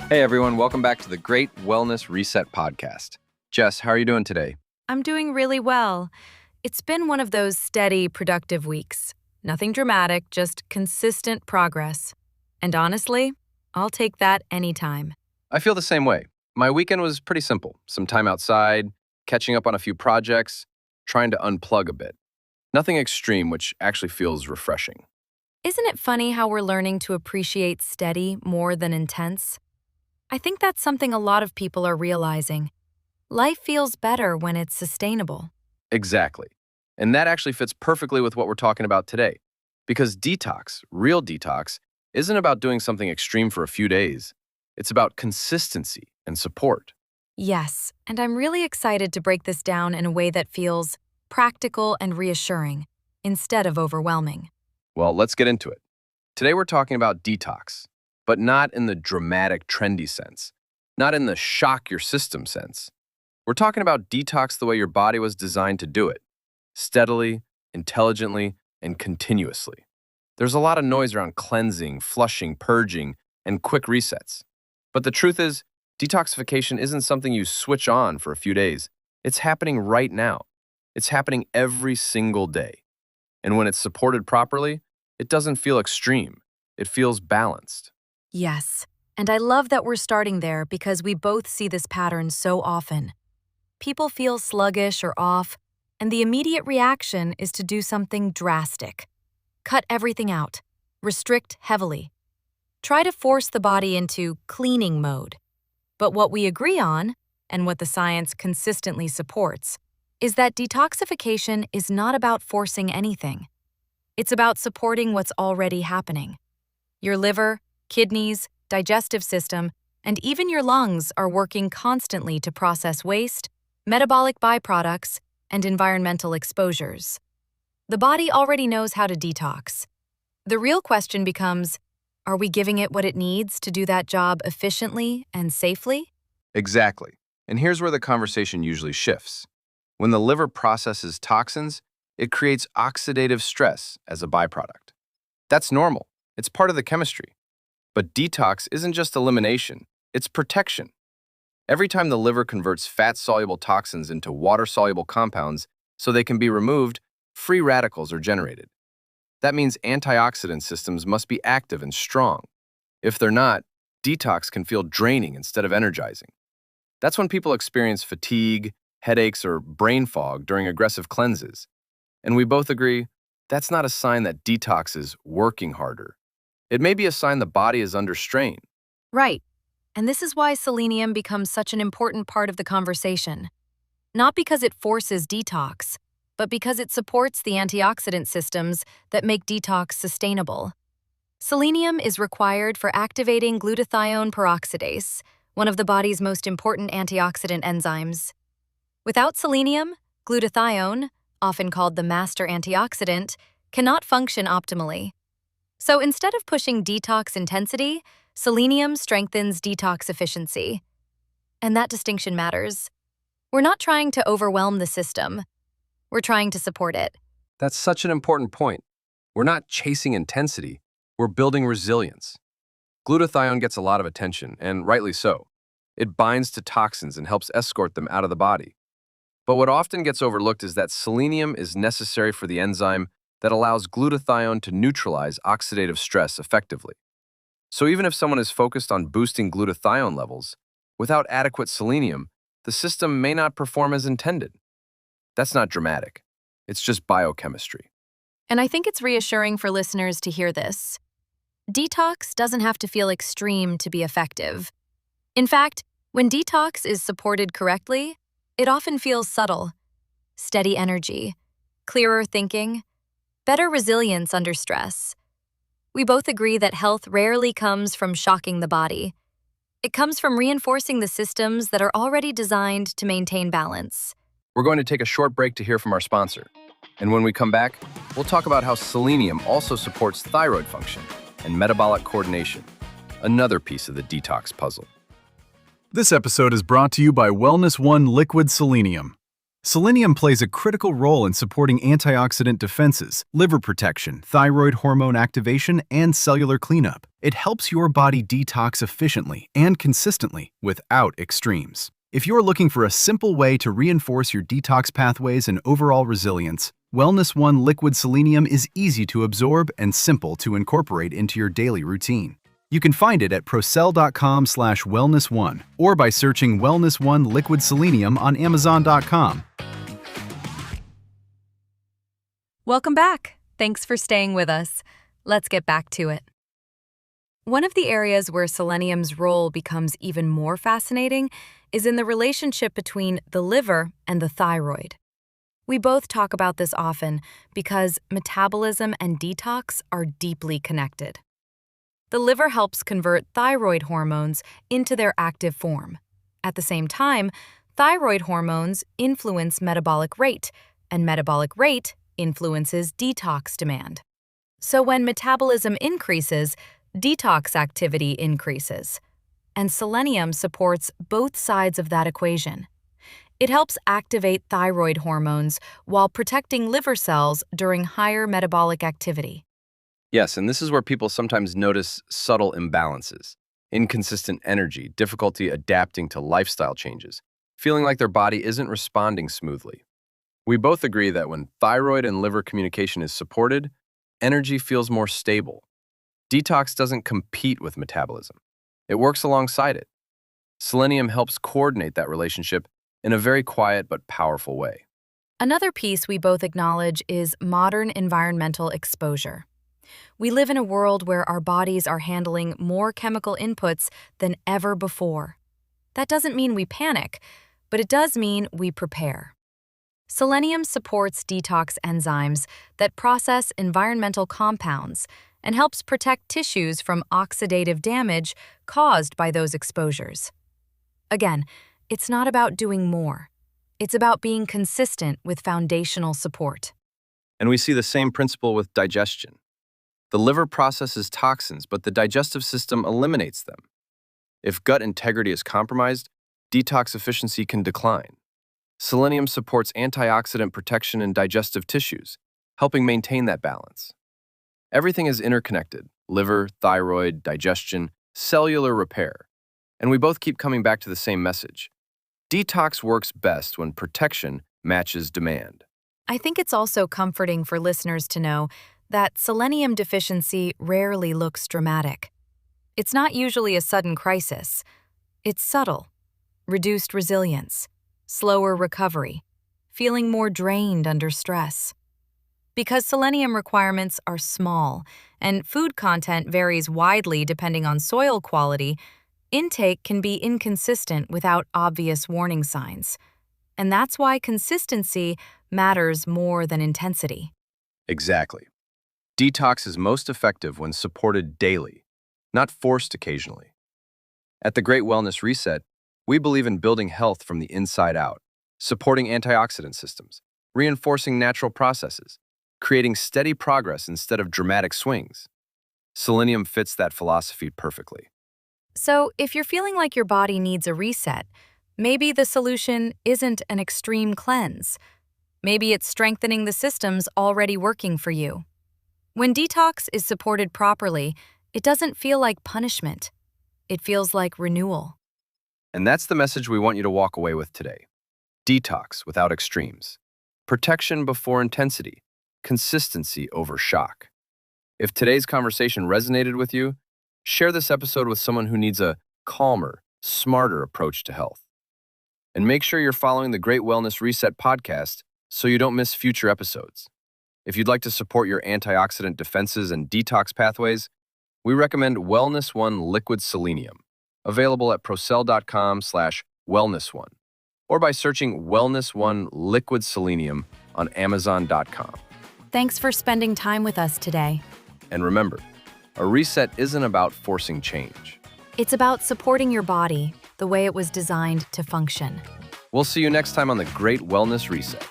Hey everyone, welcome back to the Great Wellness Reset podcast. Jess, how are you doing today? I'm doing really well. It's been one of those steady, productive weeks. Nothing dramatic, just consistent progress. And honestly, I'll take that anytime. I feel the same way. My weekend was pretty simple. Some time outside, catching up on a few projects, trying to unplug a bit. Nothing extreme, which actually feels refreshing. Isn't it funny how we're learning to appreciate steady more than intense? I think that's something a lot of people are realizing. Life feels better when it's sustainable. Exactly. And that actually fits perfectly with what we're talking about today. Because detox, real detox, isn't about doing something extreme for a few days. It's about consistency and support. Yes, and I'm really excited to break this down in a way that feels practical and reassuring, instead of overwhelming. Well, let's get into it. Today we're talking about detox, but not in the dramatic, trendy sense, not in the shock your system sense. We're talking about detox the way your body was designed to do it, steadily, intelligently, and continuously. There's a lot of noise around cleansing, flushing, purging, and quick resets. But the truth is, detoxification isn't something you switch on for a few days. It's happening right now. It's happening every single day. And when it's supported properly, it doesn't feel extreme. It feels balanced. Yes, and I love that we're starting there because we both see this pattern so often. People feel sluggish or off, and the immediate reaction is to do something drastic. Cut everything out. Restrict heavily. Try to force the body into cleaning mode. But what we agree on, and what the science consistently supports, is that detoxification is not about forcing anything. It's about supporting what's already happening. Your liver, kidneys, digestive system, and even your lungs are working constantly to process waste, metabolic byproducts, and environmental exposures. The body already knows how to detox. The real question becomes, are we giving it what it needs to do that job efficiently and safely? Exactly. And here's where the conversation usually shifts. When the liver processes toxins, it creates oxidative stress as a byproduct. That's normal. It's part of the chemistry. But detox isn't just elimination, it's protection. Every time the liver converts fat-soluble toxins into water-soluble compounds so they can be removed, free radicals are generated. That means antioxidant systems must be active and strong. If they're not, detox can feel draining instead of energizing. That's when people experience fatigue, headaches, or brain fog during aggressive cleanses. And we both agree, that's not a sign that detox is working harder. It may be a sign the body is under strain. Right. And this is why selenium becomes such an important part of the conversation. Not because it forces detox, but because it supports the antioxidant systems that make detox sustainable. Selenium is required for activating glutathione peroxidase, one of the body's most important antioxidant enzymes. Without selenium, glutathione, often called the master antioxidant, cannot function optimally. So instead of pushing detox intensity, selenium strengthens detox efficiency. And that distinction matters. We're not trying to overwhelm the system. We're trying to support it. That's such an important point. We're not chasing intensity, we're building resilience. Glutathione gets a lot of attention, and rightly so. It binds to toxins and helps escort them out of the body. But what often gets overlooked is that selenium is necessary for the enzyme that allows glutathione to neutralize oxidative stress effectively. So even if someone is focused on boosting glutathione levels, without adequate selenium, the system may not perform as intended. That's not dramatic. It's just biochemistry. And I think it's reassuring for listeners to hear this. Detox doesn't have to feel extreme to be effective. In fact, when detox is supported correctly, it often feels subtle. Steady energy, clearer thinking, better resilience under stress. We both agree that health rarely comes from shocking the body. It comes from reinforcing the systems that are already designed to maintain balance. We're going to take a short break to hear from our sponsor. And when we come back, we'll talk about how selenium also supports thyroid function and metabolic coordination, another piece of the detox puzzle. This episode is brought to you by Wellness One Liquid Selenium. Selenium plays a critical role in supporting antioxidant defenses, liver protection, thyroid hormone activation, and cellular cleanup. It helps your body detox efficiently and consistently without extremes. If you're looking for a simple way to reinforce your detox pathways and overall resilience, Wellness One Liquid Selenium is easy to absorb and simple to incorporate into your daily routine. You can find it at procel.com/wellness1 or by searching Wellness One Liquid Selenium on Amazon.com. Welcome back. Thanks for staying with us. Let's get back to it. One of the areas where selenium's role becomes even more fascinating is in the relationship between the liver and the thyroid. We both talk about this often because metabolism and detox are deeply connected. The liver helps convert thyroid hormones into their active form. At the same time, thyroid hormones influence metabolic rate, and metabolic rate influences detox demand. So when metabolism increases, detox activity increases. And selenium supports both sides of that equation. It helps activate thyroid hormones while protecting liver cells during higher metabolic activity. Yes, and this is where people sometimes notice subtle imbalances, inconsistent energy, difficulty adapting to lifestyle changes, feeling like their body isn't responding smoothly. We both agree that when thyroid and liver communication is supported, energy feels more stable. Detox doesn't compete with metabolism. It works alongside it. Selenium helps coordinate that relationship in a very quiet but powerful way. Another piece we both acknowledge is modern environmental exposure. We live in a world where our bodies are handling more chemical inputs than ever before. That doesn't mean we panic, but it does mean we prepare. Selenium supports detox enzymes that process environmental compounds and helps protect tissues from oxidative damage caused by those exposures. Again, it's not about doing more. It's about being consistent with foundational support. And we see the same principle with digestion. The liver processes toxins, but the digestive system eliminates them. If gut integrity is compromised, detox efficiency can decline. Selenium supports antioxidant protection in digestive tissues, helping maintain that balance. Everything is interconnected: liver, thyroid, digestion, cellular repair. And we both keep coming back to the same message. Detox works best when protection matches demand. I think it's also comforting for listeners to know that selenium deficiency rarely looks dramatic. It's not usually a sudden crisis. It's subtle: reduced resilience, slower recovery, feeling more drained under stress. Because selenium requirements are small and food content varies widely depending on soil quality, intake can be inconsistent without obvious warning signs. And that's why consistency matters more than intensity. Exactly. Detox is most effective when supported daily, not forced occasionally. At the Great Wellness Reset, we believe in building health from the inside out, supporting antioxidant systems, reinforcing natural processes, creating steady progress instead of dramatic swings. Selenium fits that philosophy perfectly. So, if you're feeling like your body needs a reset, maybe the solution isn't an extreme cleanse. Maybe it's strengthening the systems already working for you. When detox is supported properly, it doesn't feel like punishment. It feels like renewal. And that's the message we want you to walk away with today. Detox without extremes. Protection before intensity. Consistency over shock. If today's conversation resonated with you, share this episode with someone who needs a calmer, smarter approach to health. And make sure you're following the Great Wellness Reset podcast so you don't miss future episodes. If you'd like to support your antioxidant defenses and detox pathways, we recommend Wellness One Liquid Selenium, available at procel.com/wellness1 or by searching Wellness One Liquid Selenium on Amazon.com. Thanks for spending time with us today. And remember, a reset isn't about forcing change. It's about supporting your body the way it was designed to function. We'll see you next time on the Great Wellness Reset.